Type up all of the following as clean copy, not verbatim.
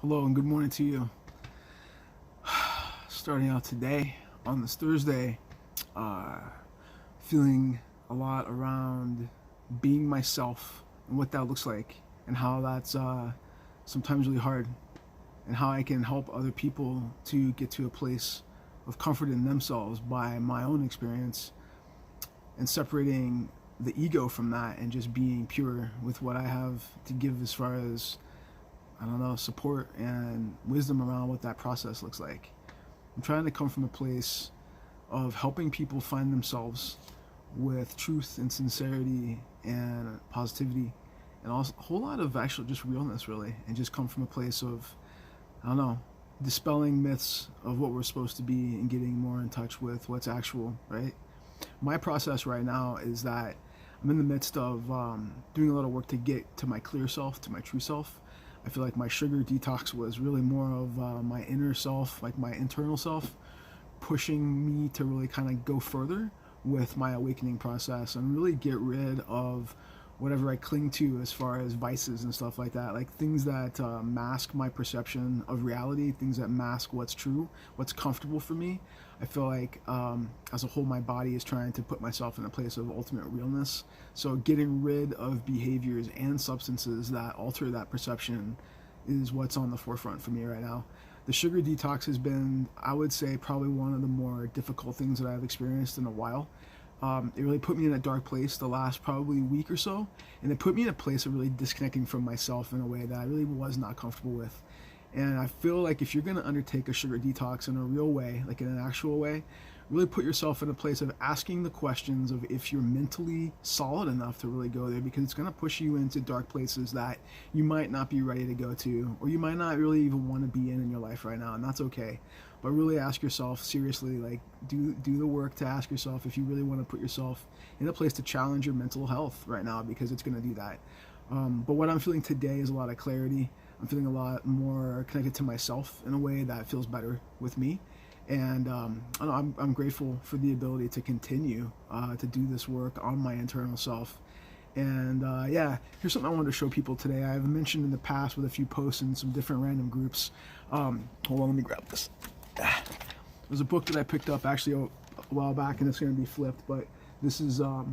Hello and good morning to you. Starting out today on this Thursday, uh, feeling a lot around being myself and what that looks like, and how that's sometimes really hard, and how I can help other people to get to a place of comfort in themselves by my own experience, and separating the ego from that and just being pure with what I have to give as far as, I don't know, support and wisdom around what that process looks like. I'm trying to come from a place of helping people find themselves with truth and sincerity and positivity, and also a whole lot of actual just realness, really, and just come from a place of, I don't know, dispelling myths of what we're supposed to be and getting more in touch with what's actual, right? My process right now is that I'm in the midst of doing a lot of work to get to my clear self, to my true self. I feel like my sugar detox was really more of my inner self, like my internal self, pushing me to really kind of go further with my awakening process and really get rid of whatever I cling to as far as vices and stuff like that, like things that mask my perception of reality, things that mask what's true, what's comfortable for me. I feel like as a whole, my body is trying to put myself in a place of ultimate realness. So getting rid of behaviors and substances that alter that perception is what's on the forefront for me right now. The sugar detox has been, I would say, probably one of the more difficult things that I've experienced in a while. It really put me in a dark place the last probably week or so, and it put me in a place of really disconnecting from myself in a way that I really was not comfortable with. And I feel like if you're going to undertake a sugar detox in a real way, like in an actual way, really put yourself in a place of asking the questions of if you're mentally solid enough to really go there, because it's going to push you into dark places that you might not be ready to go to, or you might not really even want to be in your life right now, and that's okay. But really ask yourself seriously, like do the work to ask yourself if you really want to put yourself in a place to challenge your mental health right now, because it's going to do that. But what I'm feeling today is a lot of clarity. I'm feeling a lot more connected to myself in a way that feels better with me. And I'm grateful for the ability to continue to do this work on my internal self. And yeah, here's something I wanted to show people today. I've mentioned in the past with a few posts in some different random groups. Hold on, let me grab this. There's a book that I picked up actually a while back, and it's going to be flipped, but this is a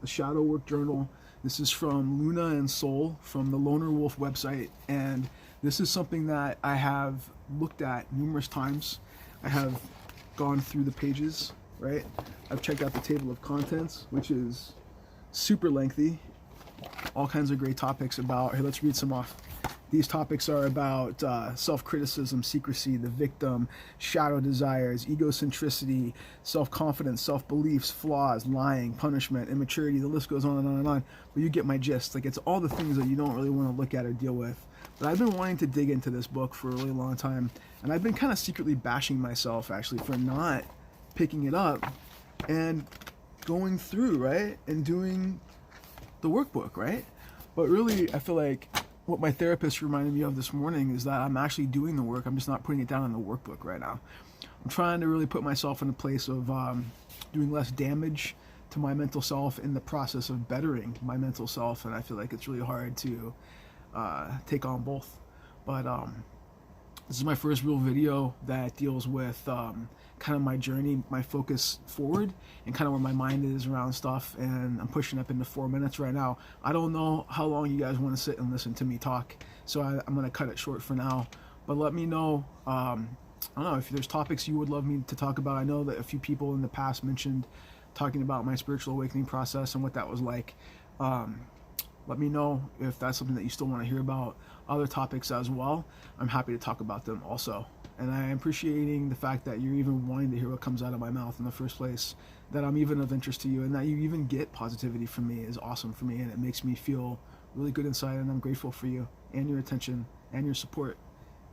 shadow work journal. This is from Luna and Soul from the Loner Wolf website, and this is something that I have looked at numerous times. I have gone through the pages, right? I've checked out the table of contents, which is super lengthy. All kinds of great topics about, here, let's read some off. These topics are about self-criticism, secrecy, the victim, shadow desires, egocentricity, self-confidence, self-beliefs, flaws, lying, punishment, immaturity. The list goes on and on and on. But you get my gist. Like, it's all the things that you don't really want to look at or deal with. But I've been wanting to dig into this book for a really long time, and I've been kind of secretly bashing myself, actually, for not picking it up and going through, right, and doing the workbook, right? But really, I feel like what my therapist reminded me of this morning is that I'm actually doing the work. I'm just not putting it down in the workbook right now. I'm trying to really put myself in a place of doing less damage to my mental self in the process of bettering my mental self, and I feel like it's really hard to take on both. But this is my first real video that deals with kind of my journey, my focus forward, and kind of where my mind is around stuff. And I'm pushing up into 4 minutes right now. I don't know how long you guys want to sit and listen to me talk, so I'm going to cut it short for now. But let me know, I don't know, if there's topics you would love me to talk about. I know that a few people in the past mentioned talking about my spiritual awakening process and what that was like. Let me know if that's something that you still want to hear about. Other topics as well, I'm happy to talk about them also. And I'm appreciating the fact that you're even wanting to hear what comes out of my mouth in the first place, that I'm even of interest to you, and that you even get positivity from me is awesome for me, and it makes me feel really good inside, and I'm grateful for you and your attention and your support.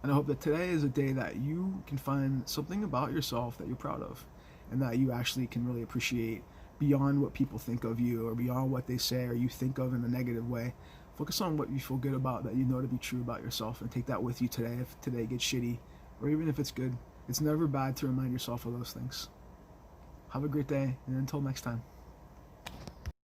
And I hope that today is a day that you can find something about yourself that you're proud of, and that you actually can really appreciate beyond what people think of you, or beyond what they say or you think of in a negative way. Focus on what you feel good about, that you know to be true about yourself, and take that with you today. If today gets shitty, or even if it's good, it's never bad to remind yourself of those things. Have a great day, and until next time.